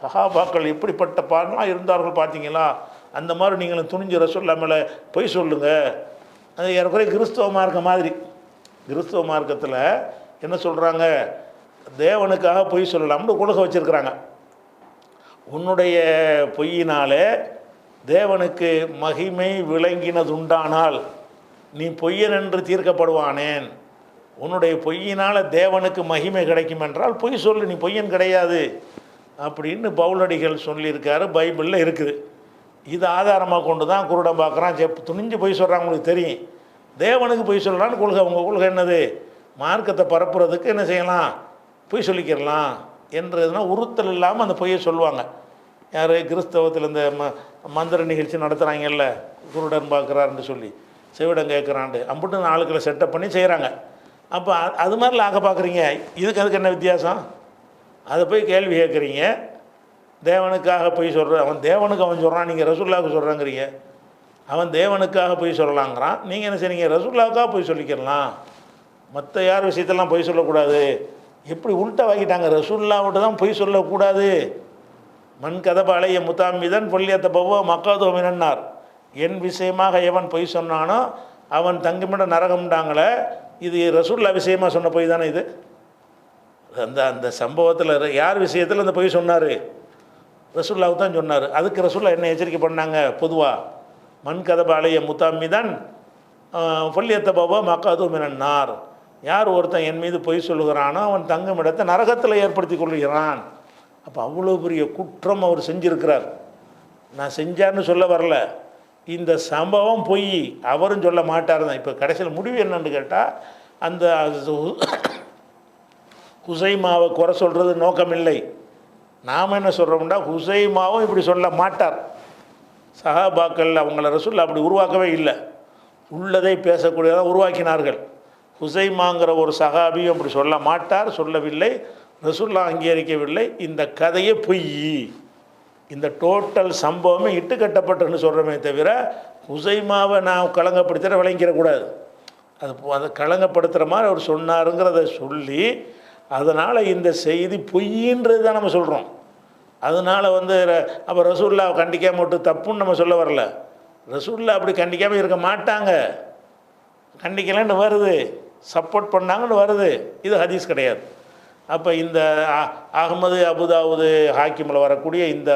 சஹாபாக்கள் எப்படிப்பட்ட பாடலாம் இருந்தார்கள் பார்த்தீங்களா? அந்த மாதிரி நீங்களும் துணிஞ்சு ரசூலுல்லாஹ் மேலே பொய் சொல்லுங்கள். அது ஏறக்குறைய கிறிஸ்தவ மார்க்க மாதிரி. கிறிஸ்தவ மார்க்கத்தில் என்ன சொல்கிறாங்க? தேவனுக்காக பொய் சொல்லலாம்னு கொள்கை வச்சுருக்கிறாங்க. உன்னுடைய பொய்யினாலே தேவனுக்கு மகிமை விளங்கினதுண்டானால் நீ பொய்யன் என்று தீர்க்கப்படுவானேன். உன்னுடைய பொய்யினால் தேவனுக்கு மகிமை கிடைக்கும் என்றால் பொய் சொல்லு, நீ பொய்யன் கிடையாது அப்படின்னு பவுலடிகள் சொல்லியிருக்காரு. பைபிளில் இருக்குது. இது ஆதாரமாக கொண்டு தான் குருடம் பார்க்குறான், துணிஞ்சு பொய் சொல்கிறாங்க. உங்களுக்கு தெரியும் தேவனுக்கு பொய் சொல்லலான்னு கொள்கை. உங்கள் கொள்கை என்னது? மார்க்கத்தை பரப்புறதுக்கு என்ன செய்யலாம்? பொய் சொல்லிக்கிறலாம் என்றதுனா உறுத்தல் இல்லாமல் அந்த பொய்யை சொல்லுவாங்க. யார்? கிறிஸ்தவத்தில் இந்த மந்திர நிகழ்ச்சி நடத்துகிறாங்கல்ல, குருடன் பார்க்குறாருன்னு சொல்லி, செவிடம் கேட்குறான்ட்டு அம்புட்டு ஆளுக்களை செட்டப் பண்ணி செய்கிறாங்க. அப்போ அது மாதிரிலாம் ஆக்க பார்க்குறீங்க. அதுக்கு என்ன வித்தியாசம்? அதை போய் கேள்வி கேட்குறீங்க. தேவனுக்காக போய் சொல்கிற அவன் தேவனுக்கு அவன் சொல்கிறான், நீங்கள் ரசூலுல்லாஹ்வுக்கு சொல்கிறாங்கிறீங்க. அவன் தேவனுக்காக போய் சொல்லலாங்கிறான், நீங்கள் என்ன செய்றீங்க? ரசூலுல்லாஹ்வுக்காக போய் சொல்லிக்கிறலாம். மற்ற யார் விஷயத்தெல்லாம் பொய் சொல்லக்கூடாது. எப்படி உள்ட்டா வாங்கிட்டாங்க? ரசூலுல்லாஹ்விட்ட தான் பொய் சொல்லக்கூடாது. மண் கதப அலைய முத்தாமிதன் பொல்லியத்த பவோ மக்காதோ மினன்னார். என் விஷயமாக எவன் பொய் சொன்னானோ அவன் தங்குமிட நரகம்டாங்களே. இது ரசூலுல்லாஹ் விஷயமாக சொன்ன பொய் தானே இது? அந்த சம்பவத்தில் யார் விஷயத்தில் அந்த பொய் சொன்னார்? ரசூலுல்லாஹ் தான் சொன்னார். அதுக்கு ரசூலுல்லாஹ் என்ன எச்சரிக்கை பண்ணாங்க? பொதுவாக மண் கதப அலைய முத்தாமிதன் பொல்லியத்த பவோ மக்காதோ மினன்னார். யார் ஒருத்தன் என் மீது பொய் சொல்லுகிறானோ அவன் தங்கும் இடத்தை நரகத்தில் ஏற்படுத்தி கொள்கிறான். அப்போ அவ்வளோ பெரிய குற்றம் அவர் செஞ்சுருக்கிறார். நான் செஞ்சார்னு சொல்ல வரல, இந்த சம்பவம் பொய் அவரும் சொல்ல மாட்டார் தான். இப்போ கடைசியில் முடிவு என்னன்னு கேட்டால், அந்த ஹுசைமாவை குறை சொல்கிறது நோக்கமில்லை. நாம் என்ன சொல்கிறோம்னா, ஹுசைமாவும் இப்படி சொல்ல மாட்டார். சஹாபாக்கள் அவங்கள ரசூலுல்லாஹ் அப்படி உருவாக்கவே இல்லை. உள்ளதை பேசக்கூடியதாக உருவாக்கினார்கள். ஹுசைமாங்கிற ஒரு சஹாபியும் அப்படி சொல்ல மாட்டார், சொல்லவில்லை, ரசூலுல்லாஹ் அங்கீகரிக்கவில்லை. இந்த கதையே பொய், இந்த டோட்டல் சம்பவமே இட்டுக்கட்டப்பட்டுன்னு சொல்கிறோமே தவிர ஹுசைமாவை நான் களங்கப்படுத்துகிற விளங்கிடக்கூடாது. அதை களங்கப்படுத்துகிற மாதிரி அவர் சொன்னாருங்கிறத சொல்லி, அதனால் இந்த செய்தி பொய்ன்றது தான் நம்ம சொல்கிறோம். அதனால் அப்போ ரசூலுல்லாஹ் கண்டிக்காமல் விட்டு தப்புன்னு நம்ம சொல்ல வரல. ரசூலுல்லாஹ் அப்படி கண்டிக்காமல் இருக்க மாட்டாங்க. கண்டிக்கலன்னு வருது, சப்போர்ட் பண்ணாங்கன்னு வருது. இது ஹதீஸ் கிடையாது. அப்போ இந்த அஹ்மது அபுதாவுது ஹாக்கிமில் வரக்கூடிய இந்த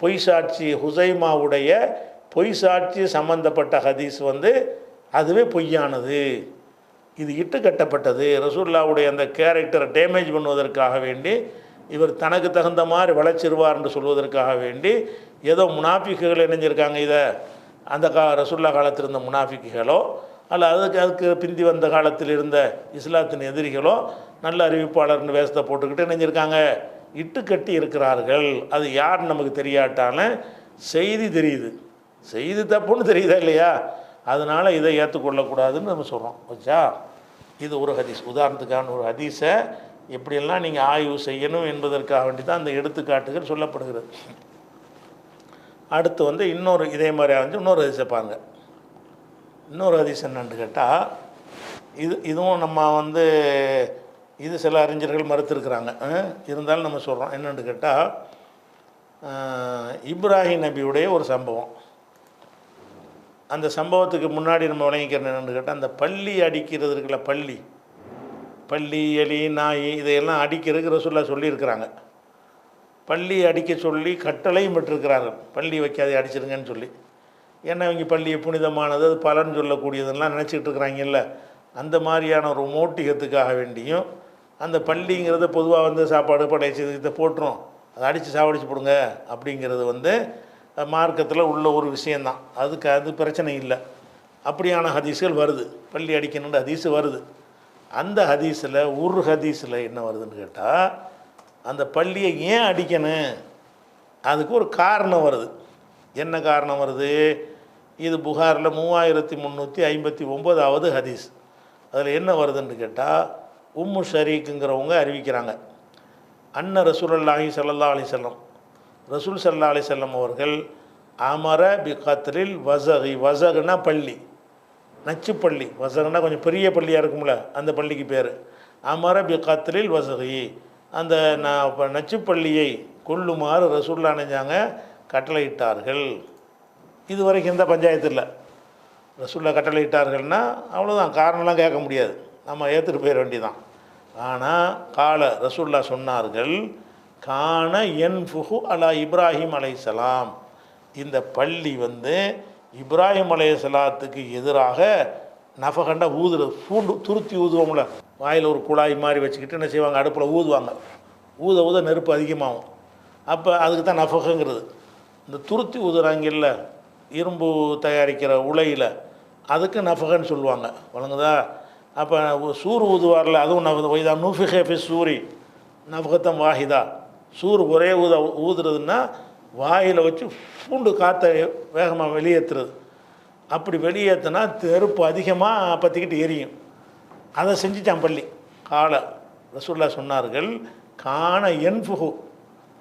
பொய் சாட்சி ஹுசைமாவுடைய பொய் சாட்சி சம்பந்தப்பட்ட ஹதீஸ் அதுவே பொய்யானது. இது இட்டு கட்டப்பட்டது. ரசூலுல்லாஹ்வுடைய அந்த கேரக்டரை டேமேஜ் பண்ணுவதற்காக வேண்டி, இவர் தனக்கு தகுந்த மாதிரி வளர்ச்சிருவார் என்று சொல்வதற்காக வேண்டி ஏதோ முனாஃபிக்குகள் இணைஞ்சிருக்காங்க. இதை அந்த ரசூலுல்லாஹ் காலத்தில் இருந்த முனாஃபிக்குகளோ அல்ல அதுக்கு பிந்தி வந்த காலத்தில் இருந்த இஸ்லாத்தின் எதிரிகளோ நல்ல அறிவிப்பாளர்னு வேஷத்தை போட்டுக்கிட்டு இணைஞ்சிருக்காங்க, இட்டு கட்டி இருக்கிறார்கள். அது யாருன்னு நமக்கு தெரியாட்டாலும் செய்தி தெரியுது, செய்தி தப்புன்னு தெரியுதா இல்லையா? அதனால் இதை ஏற்றுக்கொள்ளக்கூடாதுன்னு நம்ம சொல்கிறோம். வச்சா இது ஒரு ஹதீஸ். உதாரணத்துக்கான ஒரு ஹதீஸை எப்படியெல்லாம் நீங்கள் ஆய்வு செய்யணும் என்பதற்காக வேண்டி தான் அந்த எடுத்துக்காட்டுகள் சொல்லப்படுகிறது. அடுத்து இன்னொரு இதே மாதிரி இன்னொரு ஹதீஸை பாருங்கள். இன்னொரு ஹதீஸ் என்னன்னு கேட்டால், இதுவும் நம்ம இது சில அறிஞர்கள் மறுத்திருக்கிறாங்க. இருந்தாலும் நம்ம சொல்கிறோம். என்னென்னு கேட்டால், இப்ராஹிம் நபியுடைய ஒரு சம்பவம். அந்த சம்பவத்துக்கு முன்னாடி நம்ம விளங்கிக்கிறோம். என்னென்னு கேட்டால், அந்த பள்ளி அடிக்கிறது இருக்குல்ல, பள்ளி எலி நாய் இதையெல்லாம் அடிக்கிறதுக்கு ரசூலுல்லாஹ் சொல்லியிருக்கிறாங்க. பள்ளி அடிக்க சொல்லி கட்டளையும் பெற்றிருக்கிறார்கள். பள்ளி வைக்காதே அடிச்சிருங்கன்னு சொல்லி. ஏன்னா இவங்க பள்ளியை புனிதமானது, அது பலன் சொல்லக்கூடியதெல்லாம் நினச்சிக்கிட்டு இருக்கிறாங்கல்ல. அந்த மாதிரியான ஒரு மோட்டிகத்துக்காக வேண்டியும் அந்த பள்ளிங்கிறத பொதுவாக வந்து சாப்பாடு படைச்சி இதை போட்டுரும், அதை அடித்து சாவடிச்சு போடுங்க அப்படிங்கிறது வந்து மார்க்கத்தில் உள்ள ஒரு விஷயந்தான். அது பிரச்சனை இல்லை. அப்படியான ஹதீஸ்கள் வருது. பள்ளி அடிக்கணுன்ற ஹதீஸ் வருது. அந்த ஹதீஸில் ஒரு ஹதீஸில் என்ன வருதுன்னு கேட்டால், அந்த பள்ளியை ஏன் அடிக்கணும் அதுக்கு ஒரு காரணம் வருது. என்ன காரணம் வருது? இது புகாரில் 3359வது ஹதீஸ். அதில் என்ன வருதுன்னு கேட்டால், உம்மு ஷரீக்குங்கிறவங்க அறிவிக்கிறாங்க. ரசூலுல்லாஹி ஸல்லல்லாஹு அலைஹி வஸல்லம், ரசூல் ஸல்லல்லாஹு அலைஹி வஸல்லம் அவர்கள் அமர பி கத்ரில் வஸகி, வஸகுனா பள்ளி, நச்சுப்பள்ளி. வஸகுனா கொஞ்சம் பெரிய பள்ளியாக இருக்கும்ல, அந்த பள்ளிக்கு பேர். அமர பி கத்ரில் வஸகி, அந்த நச்சுப்பள்ளியை கொல்லுமாறு ரசூலுல்லாஹ் நினைஞ்சாங்க, கட்டளையிட்டார்கள். இது வரைக்கும் எந்த பஞ்சாயத்து இல்லை. ரசூலுல்லாஹ் கட்டளையிட்டார்கள்னா அவ்வளோதான், காரணம்லாம் கேட்க முடியாது, நம்ம ஏற்றுட்டு போயிட வேண்டியதான். ஆனால் கால ரசூலுல்லாஹ் சொன்னார்கள், கான யன்ஃபுஹு அலா இப்ராஹிம் அலைஹிஸ்ஸலாம், இந்த பள்ளி வந்து இப்ராஹிம் அலைஹிஸ்ஸலாத்துக்கு எதிராக நஃபகண்டா ஊதுறது, துருத்தி ஊதுவோம்ல, வாயில் ஒரு குழாய் மாதிரி வச்சுக்கிட்டு என்ன செய்வாங்க, அடுப்பில் ஊதுவாங்க. ஊத நெருப்பு அதிகமாகும். அப்போ அதுக்கு தான் நஃபகங்கிறது. இந்த துருத்தி ஊதுறாங்கல்ல, இரும்பு தயாரிக்கிற உலையில், அதுக்கு நஃபகன்னு சொல்லுவாங்க. வழங்குதா? அப்போ சூர் ஊதுவாரில், அதுவும் நஃபா நூஃபிஹே ஃபி சூரி நஃபகத்தம் வாஹிதா, சூர் ஒரே ஊதுறதுன்னா வாயில் வச்சு பூண்டு காற்றை வேகமாக வெளியேற்றுறது. அப்படி வெளியேற்றினா நெருப்பு அதிகமாக பற்றிக்கிட்டு எரியும். அதை செஞ்சுட்டான் பள்ளி. கால ரசூலுல்லாஹ் சொன்னார்கள், கான யன்ஃபுஹு,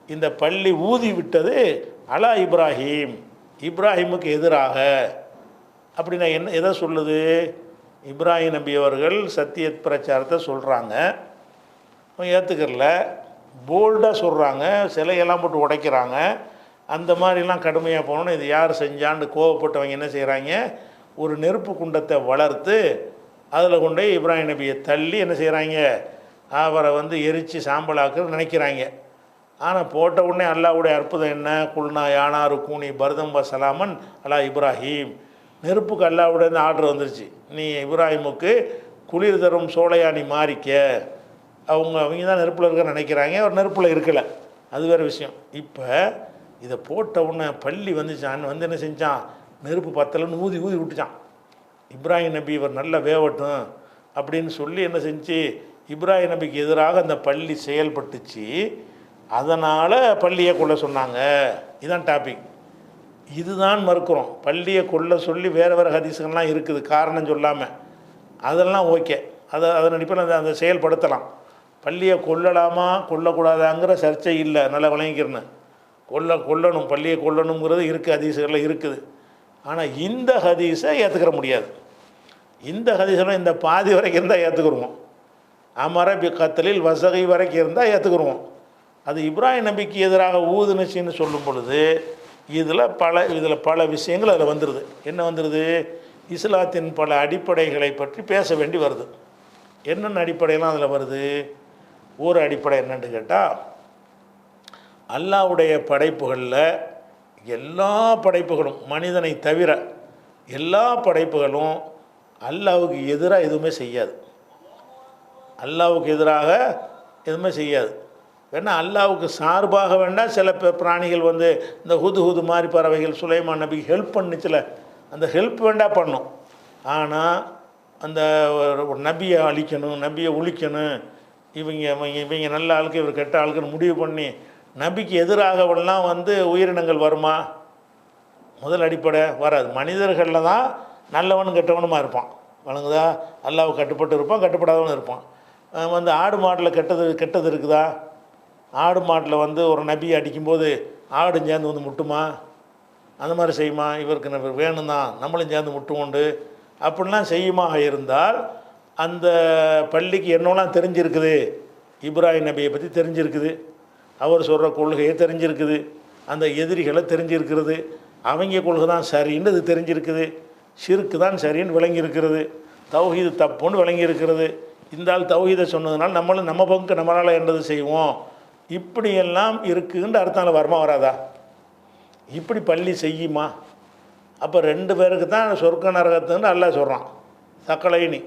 இந்த பள்ளி ஊதி விட்டது அலா இப்ராஹிம், இப்ராஹிமுக்கு எதிராக. அப்படின்னா என்ன, எதை சொல்லுது? இப்ராஹிம் நபி அவர்கள் சத்திய பிரச்சாரத்தை சொல்கிறாங்க, ஏற்றுக்கல, போல்டாக சொல்கிறாங்க, சிலையெல்லாம் போட்டு உடைக்கிறாங்க. அந்த மாதிரிலாம் கடுமையாக போனோன்னு இது யார் செஞ்சான்னு கோவப்பட்டவங்க என்ன செய்கிறாங்க, ஒரு நெருப்பு குண்டத்தை வளர்த்து அதில் கொண்டு இப்ராஹிம் நபியை தள்ளி என்ன செய்கிறாங்க, அவரை வந்து எரித்து சாம்பலாக்குன்னு நினைக்கிறாங்க. ஆனால் போட்ட உடனே அல்லாஹ்வுடைய அற்புதம் என்ன, குல்னா யானாரு கூனி பர்தம்பா சலாமன் அலா இப்ராஹிம், நெருப்புக்கு அல்லாஹ்வுடைய ஆர்டர் வந்துருச்சு, நீ இப்ராஹிமுக்கு குளிர் தரும் சோலையானி மாறிக்க. அவங்க தான் நெருப்பில் இருக்க நினைக்கிறாங்க, ஒரு நெருப்பில் இருக்கலை, அது வேறு விஷயம். இப்போ இதை போட்ட உடனே பள்ளி வந்துச்சான், வந்து என்ன செஞ்சான், நெருப்பு பத்தலைன்னு ஊதி விட்டுச்சான். இப்ராஹிம் நபி இவர் நல்லா வேவட்டும் அப்படின்னு சொல்லி என்ன செஞ்சு, இப்ராஹிம் நபிக்கு எதிராக அந்த பள்ளி செயல்பட்டுச்சு. அதனால் பள்ளியை கொல்ல சொன்னாங்க. இதுதான் டாபிக். இதுதான் மறுக்கிறோம். பள்ளியை கொல்ல சொல்லி வேறு ஹதீஸுகள்லாம் இருக்குது, காரணம் சொல்லாமல். அதெல்லாம் ஓகே, அதன் அடிப்படையில் அந்த செயல்படுத்தலாம். பள்ளியை கொல்லலாமா கொல்லக்கூடாதாங்கிற சர்ச்சை இல்லை, நல்லா விளங்கிக்கிறேன்னு. கொல்லணும், பள்ளியை கொல்லணுங்கிறது இருக்குது, ஹதீஸுகளில் இருக்குது. ஆனால் இந்த ஹதீஸை ஏற்றுக்கிற முடியாது. இந்த ஹதீஸெல்லாம் இந்த பாதி வரைக்கும் இருந்தால் ஏற்றுக்குருவோம். அமர பி கத்தலில் வசகை வரைக்கும் இருந்தால் ஏற்றுக்குருவோம். அது இப்ராஹிம் நபிக்கு எதிராக ஊதுனுச்சின்னு சொல்லும் பொழுது இதில் பல விஷயங்கள் அதில் வந்துடுது. என்ன வந்துடுது? இஸ்லாத்தின் பல அடிப்படைகளை பற்றி பேச வேண்டி வருது. என்னென்ன அடிப்படையெல்லாம் அதில் வருது? ஒரு அடிப்படை என்னன்னு கேட்டால், அல்லாஹ்வுடைய படைப்புகளில் எல்லா படைப்புகளும், மனிதனை தவிர எல்லா படைப்புகளும் அல்லாஹ்வுக்கு எதிராக எதுவுமே செய்யாது. அல்லாஹ்வுக்கு எதிராக எதுவுமே செய்யாது. வேணா அல்லாஹ்வுக்கு சார்பாக வேண்டாம் சில பிராணிகள் வந்து இந்த ஹுது மாதிரி பறவைகள் சுலைமான் நபிக்கு ஹெல்ப் பண்ணிச்சுல, அந்த ஹெல்ப் வேண்டாம் பண்ணும். ஆனால் அந்த ஒரு நபியை அழிக்கணும், நபியை ஒழிக்கணும், இவங்க நல்ல ஆளுக்கு இவர் கெட்ட ஆளுக்குன்னு முடிவு பண்ணி நபிக்கு எதிராகவெல்லாம் வந்து உயிரினங்கள் வருமா? முதல் அடிப்படை வராது. மனிதர்களில் தான் நல்லவனும் கெட்டவனுமா இருப்பான். வழங்குதா? அல்லாஹ்வுக்கு கட்டுப்பட்டு இருப்பான், கட்டுப்படாதவனும் இருப்பான். வந்து ஆடு மாட்டில் கெட்டது இருக்குதா? ஆடு மாட்டில் வந்து ஒரு நபியை அடிக்கும்போது ஆடு சேர்ந்து வந்து முட்டுமா? அந்த மாதிரி செய்யுமா? இவருக்கு வேணும் தான் நம்மளும் சேர்ந்து முட்டுவோண்டு அப்படின்லாம் செய்யுமாக இருந்தால் அந்த பள்ளிக்கு என்னெல்லாம் தெரிஞ்சிருக்குது, இப்ராஹிம் நபியை பற்றி தெரிஞ்சிருக்குது, அவர் சொல்கிற கொள்கையை தெரிஞ்சிருக்குது, அந்த எதிரிகளை தெரிஞ்சிருக்கிறது, அவங்க கொள்கை தான் சரின்னு அது தெரிஞ்சிருக்குது, ஷிர்க்கு தான் சரின்னு விளங்கியிருக்கிறது, தௌஹீது தப்புன்னு விளங்கியிருக்கிறது. இந்த ஆள் தௌஹீதை சொன்னதுனால நம்மளும் நம்ம பங்கு நம்மளால் என்னது செய்வோம், இப்படியெல்லாம் இருக்குன்னு அர்த்தம் வருமா வராதா? இப்படி பள்ளி செய்யுமா? அப்போ 2 பேருக்கு தான் சொர்க்க நரகத்துன்னு அல்லாஹ் சொல்கிறான். சக்கலைனி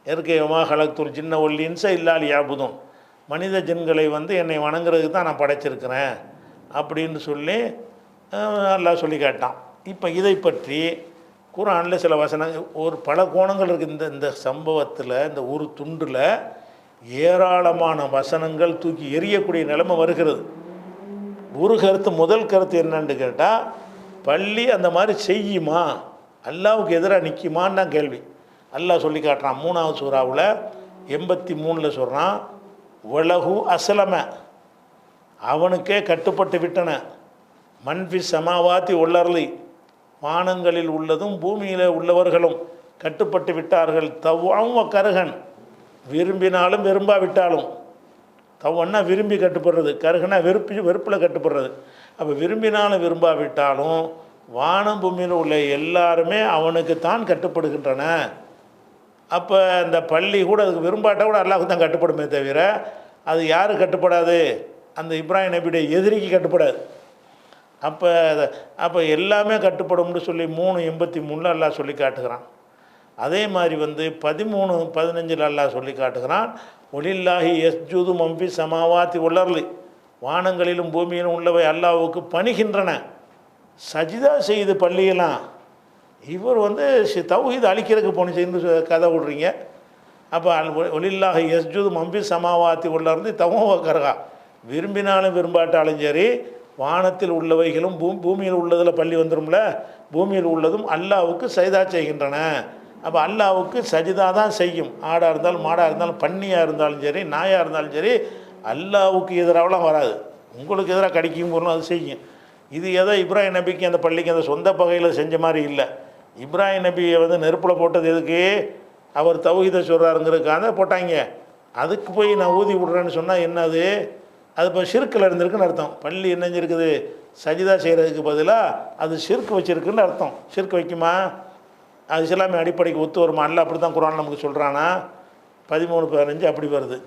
எருக்கையமா ஹலக்துல் ஜின்ன ஒல் இன்ச இல்லால் யாபுதும், மனித ஜின்களை என்னை வணங்குறதுக்கு தான் நான் படைச்சிருக்கிறேன் அப்படின்னு சொல்லி அல்லாஹ் சொல்லி காட்டான். இப்போ இதை பற்றி குர்ஆனில் சில வசனங்கள் ஒரு பல கோணங்கள் இருக்குது. இந்த சம்பவத்தில் இந்த ஒரு துண்டில் ஏராளமான வசனங்கள் தூக்கி எறியக்கூடிய நிலைமை வருகிறது. ஒரு கருத்து, முதல் கருத்து என்னன்னு கேட்டால், பள்ளி அந்த மாதிரி செய்யுமா, அல்லாவுக்கு எதிராக நிற்குமான்னு தான் கேள்வி. அல்லாஹ் சொல்லி காட்டுறான் 3வது சூறாவில் 83 சொல்கிறான், வலகு அசலம, அவனுக்கே கட்டுப்பட்டு விட்டன, மன்ஃபி சமாவாத்தி உள்ளர்லி, வானங்களில் உள்ளதும் பூமியில் உள்ளவர்களும் கட்டுப்பட்டு விட்டார்கள், தவ்வாவும் கருகன், விரும்பினாலும் விரும்பாவிட்டாலும். தவன்னா விரும்பி கட்டுப்படுறது, கருகனா வெறுப்பில் கட்டுப்படுறது. அப்போ விரும்பினாலும் விரும்பாவிட்டாலும் வானம் பூமியில் உள்ள எல்லாருமே அவனுக்கு தான் கட்டுப்படுகின்றன. அப்போ இந்த பள்ளி கூட அதுக்கு விரும்பாட்டால் கூட அல்லாஹ்வுக்கு தான் கட்டுப்படுமே தவிர அது யாரு கட்டுப்படாது? அந்த இப்ராஹிம் நபியுடைய எதிரிக்கு கட்டுப்படாது. அப்போ எல்லாமே கட்டுப்படும்னு சொல்லி 3:83 அல்லாஹ் சொல்லி காட்டுகிறான். அதே மாதிரி 13:15 அல்லாஹ் சொல்லி காட்டுகிறான், ஒலில்லாஹி யஸ்ஜுது மம்பி சமாவாத்தி உள்ளர்லி, வானங்களிலும் பூமியிலும் உள்ளவை அல்லாஹ்வுக்கு பணிகின்றன. சஜிதா செய்து பள்ளியெல்லாம் இவர் தௌஹீத் அழிக்கிறதுக்கு போனிச்சுன்னு கதை விடுறீங்க. அப்போ ஒலில்லாஹி யஸ்ஜுது மம்பி சமாவாத்தி உள்ளர்லி தவோ கரகா, விரும்பினாலும் விரும்பாட்டாலும் சரி வானத்தில் உள்ளவைகளும் பூமியில் உள்ளதில் பள்ளி வந்துடும்ல, பூமியில் உள்ளதும் அல்லாஹ்வுக்கு சஜிதா செய்கின்றன. அப்போ அல்லாஹ்வுக்கு சஜிதா தான் செய்யும். ஆடாக இருந்தாலும் மாடாக இருந்தாலும் பன்னியாக இருந்தாலும் சரி நாயாக இருந்தாலும் சரி அல்லாஹ்வுக்கு எதிராகலாம் வராது. உங்களுக்கு எதிராக கடிக்கும் போகணும் அது செய்யும். இது ஏதோ இப்ராஹிம் நபிக்கு அந்த பள்ளிக்கு அந்த சொந்த பகையில் செஞ்ச மாதிரி இல்லை. இப்ராஹிம் நபியை நெருப்பில் போட்டது எதுக்கு? அவர் தௌஹீதை சொல்கிறாருங்கிறதுக்காக போட்டாங்க. அதுக்கு போய் நான் ஊதி விட்றேன்னு சொன்னால் என்னது? அது இப்போ ஷிர்க்கில் இருந்திருக்குன்னு அர்த்தம். பள்ளி என்ன இருக்குது? சஜிதா செய்கிறதுக்கு பதிலாக அது ஷிர்க் வச்சுருக்குன்னு அர்த்தம். ஷிர்க் வைக்குமா? அது இஸ்லாமிய அடிப்படைக்கு ஒத்து வருமா? அல்ல அப்படி தான் குர்ஆன் நமக்கு சொல்கிறானா? 13:15 அப்படி வருது.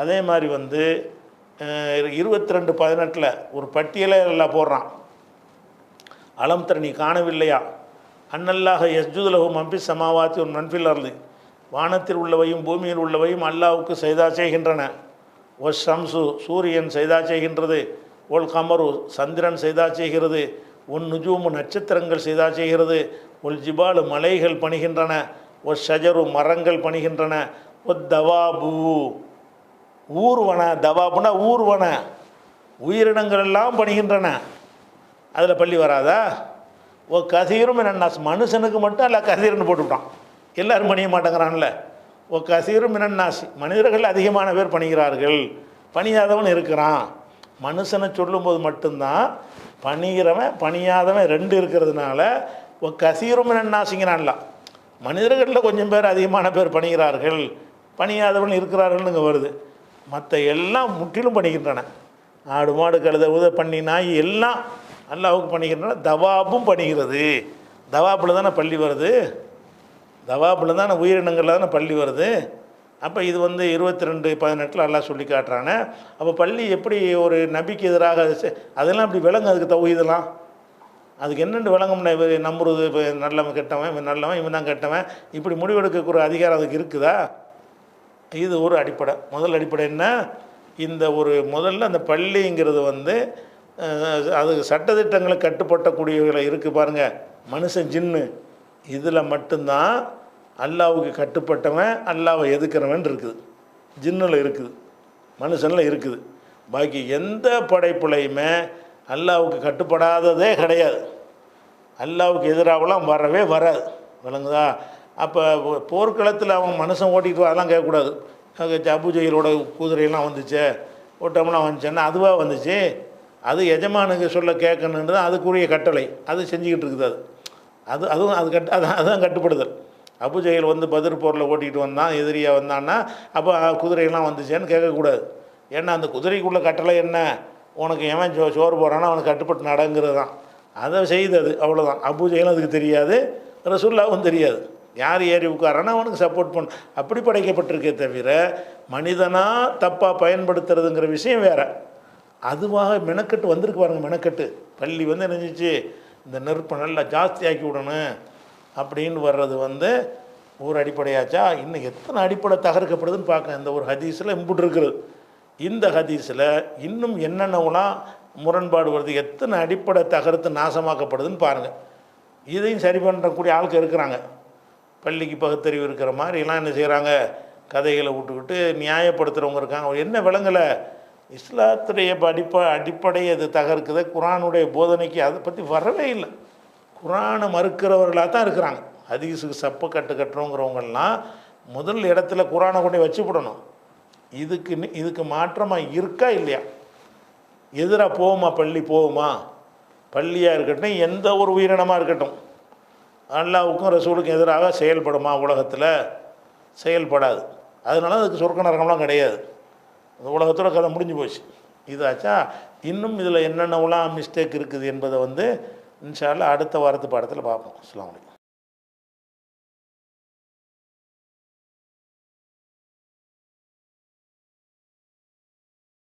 அதே மாதிரி 22:18 ஒரு பட்டியலை எல்லாம் போடுறான். அலம் தர, நீ காணவில்லையா? அன்னல்லாஹ யஸ்ஜுதுலஹு மம்பி சமாவாத்தி ஒரு மன்ஃபில் அர்லி, வானத்தில் உள்ளவையும் பூமியில் உள்ளவையும் அல்லாஹ்வுக்கு சஜிதா செய்கின்றன. ஒல் ஷம்சு, சூரியன் சஜிதா செய்கின்றது. ஒல் கமரு, சந்திரன் சஜிதா செய்கிறது. ஒன் நுஜூமு, நட்சத்திரங்கள் சஜிதா செய்கிறது. ஒல் ஜிபாலு, மலைகள் பணிகின்றன. ஒல் ஷஜரு, மரங்கள் பணிகின்றன. ஒத் தவாபு, ஊர்வன, தவாபுனா ஊர்வன, உயிரினங்கள் எல்லாம் பணிகின்றன. அதில் பள்ளி வராதா? ஓ கசீரும் மினன்னாஸ், மனுஷனுக்கு மட்டும் அல்ல கசீர்னு போட்டுவிட்டான், எல்லோரும் பணிய மாட்டேங்கிறான்ல. ஓ கசீரும் மினன்னாசி, மனிதர்கள் அதிகமான பேர் பணிகிறார்கள், பணியாதவன் இருக்கிறான். மனுஷனை சொல்லும்போது மட்டும்தான் பணிகிறவன் பணியாதவன் 2 இருக்கிறதுனால ஓ கசீரும் மினன்னாசிங்கிறான்ல. மனிதர்களில் கொஞ்சம் பேர் அதிகமான பேர் பணிகிறார்கள், பணியாதவன் இருக்கிறார்கள்னு இங்கே வருது. மற்ற எல்லாம் முற்றிலும் பணிகின்றன. ஆடு மாடு கழுத உத பண்ணி நாய் எல்லாம் அல்லாஹ்வுக்கு பணிகின்றன. தவாபும் பணிகிறது. தவாபில் தானே பள்ளி வருது, தவாபில் தானே உயிரினங்களில் தானே பள்ளி வருது. அப்போ இது 22:18 அல்லாஹ் சொல்லி காட்டுறானே. அப்போ பள்ளி எப்படி ஒரு நபிக்கு எதிராக அதெல்லாம் இப்படி விளங்கும்? அதுக்கு தௌஹீதெல்லாம் அதுக்கு என்னென்னு விளங்கும்னா, இவர் நம்புறது இப்போ நல்லவன் கெட்டவன், இவன் நல்லவன் இவன் தான் கெட்டவன், இப்படி முடிவெடுக்கக்கூடிய அதிகாரம் அதுக்கு இருக்குதா? இது ஒரு அடிப்படை. முதல் அடிப்படை என்ன? இந்த ஒரு முதல்ல அந்த பள்ளிங்கிறது அது சட்டத்திட்டங்களை கட்டுப்பட்டக்கூடியவர்களை இருக்குது பாருங்கள், மனுஷன் ஜின்னு, இதில் மட்டும்தான் அல்லாஹ்வுக்கு கட்டுப்பட்டவன் அல்லாஹ்வை எதுக்கிறவன் இருக்குது. ஜின்னில் இருக்குது, மனுஷனில் இருக்குது. பாக்கி எந்த படைப்புலையுமே அல்லாஹ்வுக்கு கட்டுப்படாததே கிடையாது. அல்லாஹ்வுக்கு எதிராகலாம் வரவே வராது. விளங்குதா? அப்போ போர்க்களத்தில் அவன் மனுஷன் ஓட்டிகிட்டு அதெல்லாம் கேட்கக்கூடாது. அபூஜைகளோட குதிரையெல்லாம் வந்துச்சு, ஓட்டம்லாம் வந்துச்சுன்னா அதுவாக வந்துச்சு, அது எஜமானுக்கு சொல்ல கேட்கணுன்றது அதுக்குரிய கட்டளை, அது செஞ்சுக்கிட்டு இருக்குது. அதுவும் அதுதான் கட்டுப்படுதல். அபுஜெயல் வந்து பதிர் போரில் ஓட்டிகிட்டு வந்தான், எதிரியாக வந்தான்னா அப்போ குதிரையெல்லாம் வந்துச்சேன்னு கேட்கக்கூடாது. ஏன்னா அந்த குதிரைக்குள்ளே கட்டளை என்ன, உனக்கு எவன் சோறு போகிறானோ அவனுக்கு கட்டுப்பட்டு நடங்கிறது தான். அதை செய்தது அவ்வளோதான். அபுஜெயலும் அதுக்கு தெரியாது, ரசூலுல்லாஹ்வும் தெரியாது. யார் ஏறி உட்காரானா அவனுக்கு சப்போர்ட் பண்ண அப்படி படைக்கப்பட்டிருக்கே தவிர மனிதனாக தப்பாக பயன்படுத்துறதுங்கிற விஷயம் வேறு. அதுவாக மெனக்கட்டு வந்திருக்கு பாருங்கள். மெனக்கட்டு பள்ளி வந்து நினைஞ்சிச்சு இந்த நெருப்பை நல்லா ஜாஸ்தி ஆக்கி விடணும் அப்படின்னு வர்றது வந்து ஒரு அடிப்படையாச்சா. இன்னும் எத்தனை அடிப்படை தகர்க்கப்படுதுன்னு பார்க்க இந்த ஒரு ஹதீஸில் இம்புட்டு இருக்கிறது. இந்த ஹதீஸில் இன்னும் என்னென்னலாம் முரண்பாடு வருது, எத்தனை அடிப்படை தகர்த்து நாசமாக்கப்படுதுன்னு பாருங்கள். இதையும் சரி பண்ணுறக்கூடிய ஆட்கள் இருக்கிறாங்க. பள்ளிக்கு பகுத்தறிவு இருக்கிற மாதிரிலாம் என்ன செய்கிறாங்க, கதைகளை விட்டுக்கிட்டு நியாயப்படுத்துகிறவங்க இருக்காங்க. என்ன விளங்கலை, இஸ்லாத்துடைய அடிப்படை அது தகர்க்குது, குரானுடைய போதனைக்கு அதை பற்றி வரவே இல்லை. குரானை மறுக்கிறவர்களாக தான் இருக்கிறாங்க. ஹதீஸுக்கு சப்ப கட்டுறவங்கிறவங்கெல்லாம் முதல் இடத்துல குரானை கொண்டு வச்சுப்படணும். இதுக்கு மாற்றமாக இருக்கா இல்லையா, எதிராக போகுமா, பள்ளி போகுமா, பள்ளியாக இருக்கட்டும் எந்த ஒரு உயிரினமாக இருக்கட்டும், அல்லாஹ்வுக்கும் ரசூலுக்கும் எதிராக செயல்படுமா, உலகத்தில் செயல்படாது. அதனால அதுக்கு சொர்க்க நரகம்லாம் கிடையாது. அந்த உலகத்தோட கதை முடிஞ்சு போச்சு. இதாச்சா. இன்னும் இதில் என்னென்னலாம் மிஸ்டேக் இருக்குது என்பதை வந்து இன்ஷா அல்லாஹ் அடுத்த வாரத்து பாடத்தில் பார்ப்போம். அஸ்ஸலாமு அலைக்கும்.